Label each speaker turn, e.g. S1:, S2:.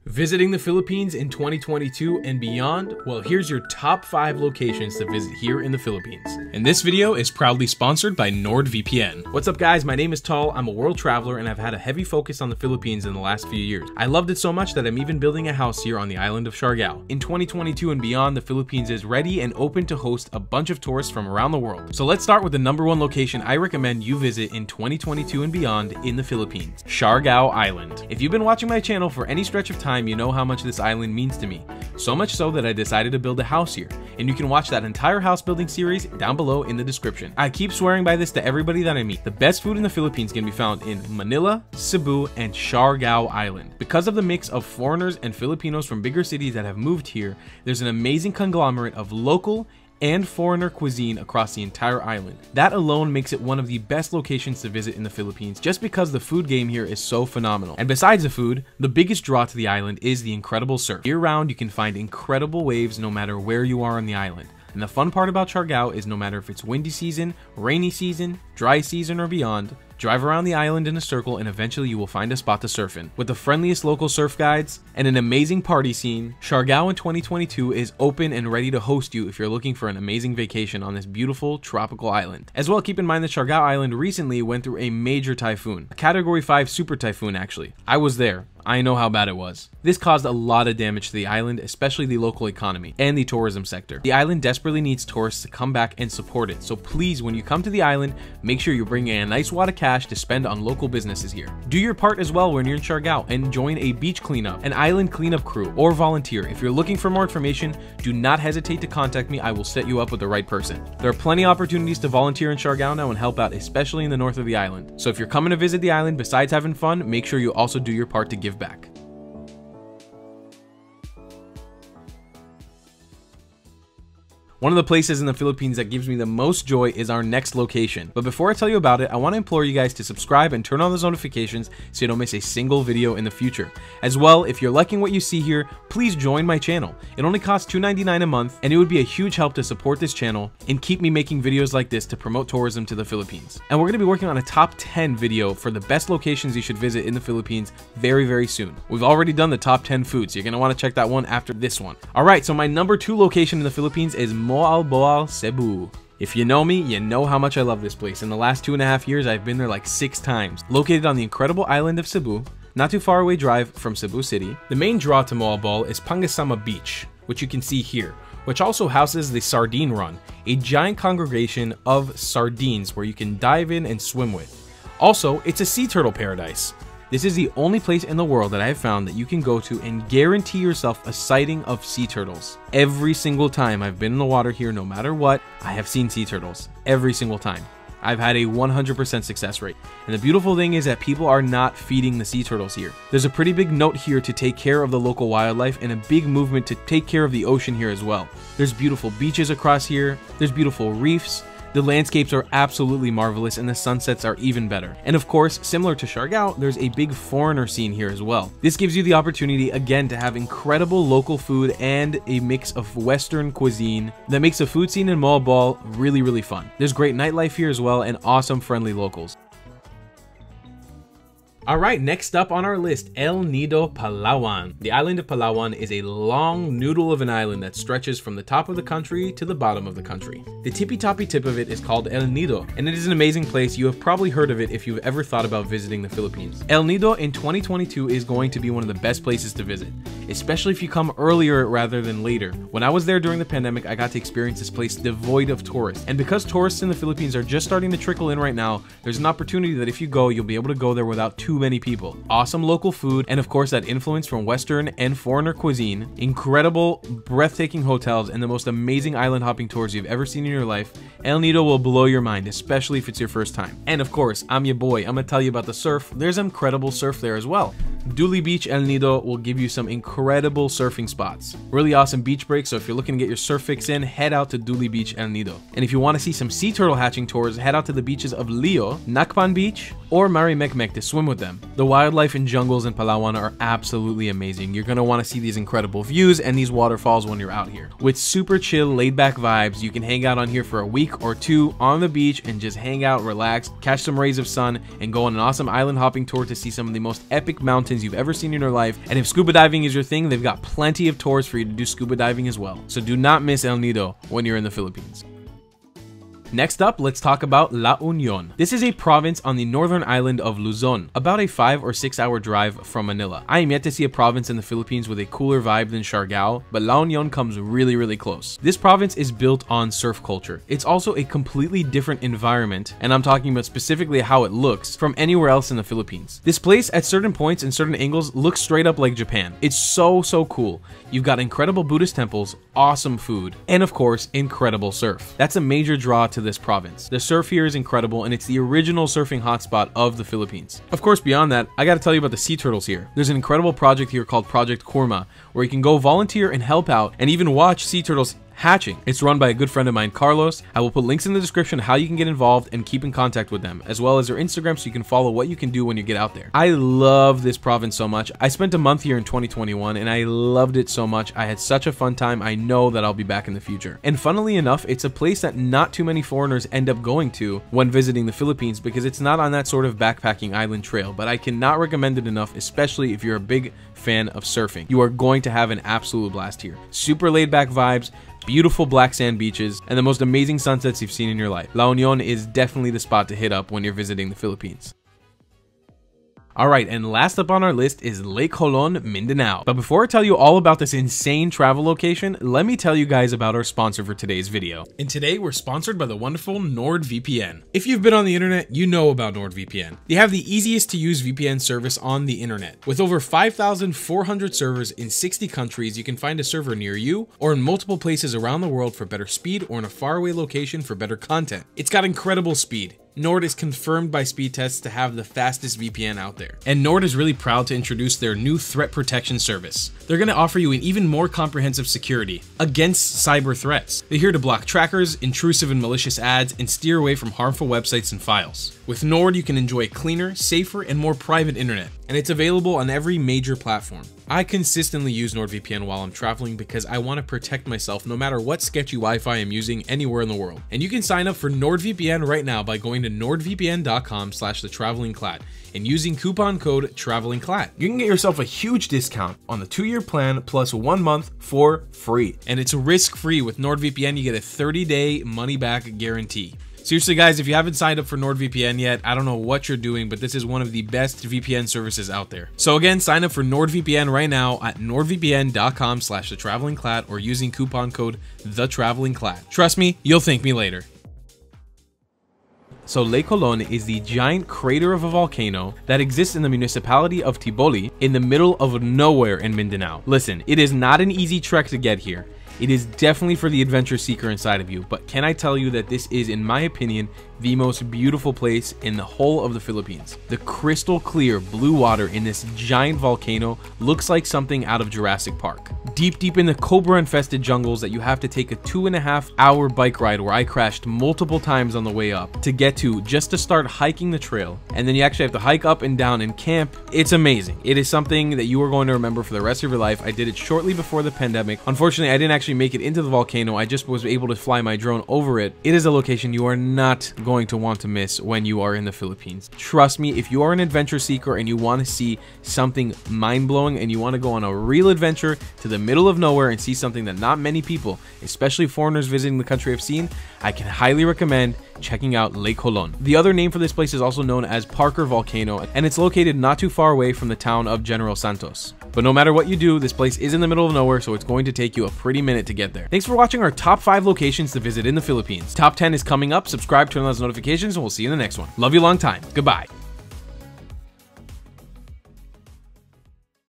S1: Visiting the Philippines in 2022 and beyond? Well, here's your top 5 locations to visit here in the Philippines. And this video is proudly sponsored by NordVPN. What's up guys, my name is Tal, I'm a world traveler and I've had a heavy focus on the Philippines in the last few years. I loved it so much that I'm even building a house here on the island of Siargao. In 2022 and beyond, the Philippines is ready and open to host a bunch of tourists from around the world. So let's start with the #1 location I recommend you visit in 2022 and beyond in the Philippines, Siargao Island. If you've been watching my channel for any stretch of time, you know how much this island means to me. So much so that I decided to build a house here, and you can watch that entire house building series down below in the description. I keep swearing by this to everybody that I meet. The best food in the Philippines can be found in Manila, Cebu, and Siargao Island. Because of the mix of foreigners and Filipinos from bigger cities that have moved here, there's an amazing conglomerate of local and foreigner cuisine across the entire island. That alone makes it one of the best locations to visit in the Philippines just because the food game here is so phenomenal. And besides the food, the biggest draw to the island is the incredible surf. Year-round, you can find incredible waves no matter where you are on the island. And the fun part about Siargao is no matter if it's windy season, rainy season, dry season, or beyond, drive around the island in a circle and eventually you will find a spot to surf in. With the friendliest local surf guides and an amazing party scene, Siargao in 2022 is open and ready to host you if you're looking for an amazing vacation on this beautiful tropical island. As well, keep in mind that Siargao Island recently went through a major typhoon, a Category 5 super typhoon actually. I was there. I know how bad it was. This caused a lot of damage to the island, especially the local economy and the tourism sector. The island desperately needs tourists to come back and support it. So please, when you come to the island, make sure you're bringing a nice wad of cash to spend on local businesses here. Do your part as well when you're in Siargao and join a beach cleanup, an island cleanup crew, or volunteer. If you're looking for more information, do not hesitate to contact me. I will set you up with the right person. There are plenty of opportunities to volunteer in Siargao now and help out, especially in the north of the island. So if you're coming to visit the island, besides having fun, make sure you also do your part to give back. One of the places in the Philippines that gives me the most joy is our next location. But before I tell you about it, I want to implore you guys to subscribe and turn on those notifications so you don't miss a single video in the future. As well, if you're liking what you see here, please join my channel. It only costs $2.99 a month, and it would be a huge help to support this channel and keep me making videos like this to promote tourism to the Philippines. And we're going to be working on a top 10 video for the best locations you should visit in the Philippines very, very soon. We've already done the top 10 foods, so you're going to want to check that one after this one. Alright, so my #2 location in the Philippines is Moalboal, Cebu. If you know me, you know how much I love this place. In the last 2.5 years, I've been there like 6 times. Located on the incredible island of Cebu, not too far away drive from Cebu City. The main draw to Moalboal is Pangasama Beach, which you can see here, which also houses the Sardine Run, a giant congregation of sardines where you can dive in and swim with. Also, it's a sea turtle paradise. This is the only place in the world that I have found that you can go to and guarantee yourself a sighting of sea turtles. Every single time I've been in the water here, no matter what, I have seen sea turtles. Every single time. I've had a 100% success rate. And the beautiful thing is that people are not feeding the sea turtles here. There's a pretty big note here to take care of the local wildlife and a big movement to take care of the ocean here as well. There's beautiful beaches across here. There's beautiful reefs. The landscapes are absolutely marvelous and the sunsets are even better. And of course, similar to Siargao, there's a big foreigner scene here as well. This gives you the opportunity again to have incredible local food and a mix of Western cuisine that makes the food scene in Moalboal really, really fun. There's great nightlife here as well and awesome friendly locals. Alright, next up on our list, El Nido, Palawan. The island of Palawan is a long noodle of an island that stretches from the top of the country to the bottom of the country. The tippy-toppy tip of it is called El Nido, and it is an amazing place. You have probably heard of it if you've ever thought about visiting the Philippines. El Nido in 2022 is going to be one of the best places to visit, especially if you come earlier rather than later. When I was there during the pandemic, I got to experience this place devoid of tourists. And because tourists in the Philippines are just starting to trickle in right now, there's an opportunity that if you go, you'll be able to go there without too many people. Awesome local food, and of course that influence from Western and foreigner cuisine, incredible, breathtaking hotels, and the most amazing island hopping tours you've ever seen in your life. El Nido will blow your mind, especially if it's your first time. And of course, I'm your boy. I'm gonna tell you about the surf. There's incredible surf there as well. Duli Beach El Nido will give you some incredible surfing spots. Really awesome beach breaks, so if you're looking to get your surf fix in, head out to Duli Beach El Nido. And if you want to see some sea turtle hatching tours, head out to the beaches of Leo, Nakpan Beach, or Marimekmek to swim with them. The wildlife and jungles in Palawan are absolutely amazing. You're going to want to see these incredible views and these waterfalls when you're out here. With super chill, laid-back vibes, you can hang out on here for a week or two on the beach and just hang out, relax, catch some rays of sun, and go on an awesome island hopping tour to see some of the most epic mountains mountains you've ever seen in your life. And if scuba diving is your thing, they've got plenty of tours for you to do scuba diving as well. So do not miss El Nido when you're in the Philippines. Next up, let's talk about La Union. This is a province on the northern island of Luzon, about a 5 or 6 hour drive from Manila. I am yet to see a province in the Philippines with a cooler vibe than Siargao, but La Union comes really close. This province is built on surf culture. It's also a completely different environment, and I'm talking about specifically how it looks, from anywhere else in the Philippines. This place at certain points and certain angles looks straight up like Japan. It's so cool. You've got incredible Buddhist temples, awesome food, and of course, incredible surf. That's a major draw to this province. The surf here is incredible, and it's the original surfing hotspot of the Philippines. Of course, beyond that, I gotta tell you about the sea turtles here. There's an incredible project here called Project Kurma, where you can go volunteer and help out and even watch sea turtles hatching. It's run by a good friend of mine, Carlos. I will put links in the description how you can get involved and keep in contact with them, as well as their Instagram, so you can follow what you can do when you get out there. I love this province so much. I spent a month here in 2021 and I loved it so much. I had such a fun time. I know that I'll be back in the future. And funnily enough, it's a place that not too many foreigners end up going to when visiting the Philippines, because it's not on that sort of backpacking island trail, but I cannot recommend it enough, especially if you're a big fan of surfing. You are going to have an absolute blast here. Super laid back vibes, beautiful black sand beaches, and the most amazing sunsets you've seen in your life. La Union is definitely the spot to hit up when you're visiting the Philippines. Alright, and last up on our list is Lake Holon, Mindanao. But before I tell you all about this insane travel location, let me tell you guys about our sponsor for today's video. And today we're sponsored by the wonderful NordVPN. If you've been on the internet, you know about NordVPN. They have the easiest to use VPN service on the internet. With over 5,400 servers in 60 countries, you can find a server near you or in multiple places around the world for better speed, or in a faraway location for better content. It's got incredible speed. Nord is confirmed by speed tests to have the fastest VPN out there. And Nord is really proud to introduce their new threat protection service. They're going to offer you an even more comprehensive security against cyber threats. They're here to block trackers, intrusive and malicious ads, and steer away from harmful websites and files. With Nord, you can enjoy a cleaner, safer, and more private internet, and it's available on every major platform. I consistently use NordVPN while I'm traveling because I want to protect myself no matter what sketchy Wi-Fi I'm using anywhere in the world. And you can sign up for NordVPN right now by going to nordvpn.com/thetravelingclad and using coupon code TRAVELINGCLAD. You can get yourself a huge discount on the 2-year plan plus 1 month for free. And it's risk-free. With NordVPN, you get a 30-day money-back guarantee. Seriously guys, if you haven't signed up for NordVPN yet, I don't know what you're doing, but this is one of the best VPN services out there. So again, sign up for NordVPN right now at nordvpn.com/thetravelingclad or using coupon code THETRAVELINGCLAD. Trust me, you'll thank me later. So Lake Holon is the giant crater of a volcano that exists in the municipality of Tiboli in the middle of nowhere in Mindanao. Listen, it is not an easy trek to get here. It is definitely for the adventure seeker inside of you, but can I tell you that this is, in my opinion, the most beautiful place in the whole of the Philippines. The crystal clear blue water in this giant volcano looks like something out of Jurassic Park. Deep in the cobra infested jungles that you have to take a 2.5-hour bike ride, where I crashed multiple times on the way up to get to, just to start hiking the trail, and then you actually have to hike up and down and camp. It's amazing. It is something that you are going to remember for the rest of your life. I did it shortly before the pandemic. Unfortunately, I didn't actually make it into the volcano. I just was able to fly my drone over it. It is a location you are not going to want to miss when you are in the Philippines. Trust me, if you are an adventure seeker and you want to see something mind-blowing and you want to go on a real adventure to the middle of nowhere and see something that not many people, especially foreigners visiting the country, have seen, I can highly recommend checking out Lake Holon. The other name for this place is also known as Parker Volcano, and it's located not too far away from the town of General Santos. But no matter what you do, this place is in the middle of nowhere, so it's going to take you a pretty minute to get there. Thanks for watching our top 5 locations to visit in the Philippines. Top 10 is coming up. Subscribe, turn on those notifications, and we'll see you in the next one. Love you long time. Goodbye.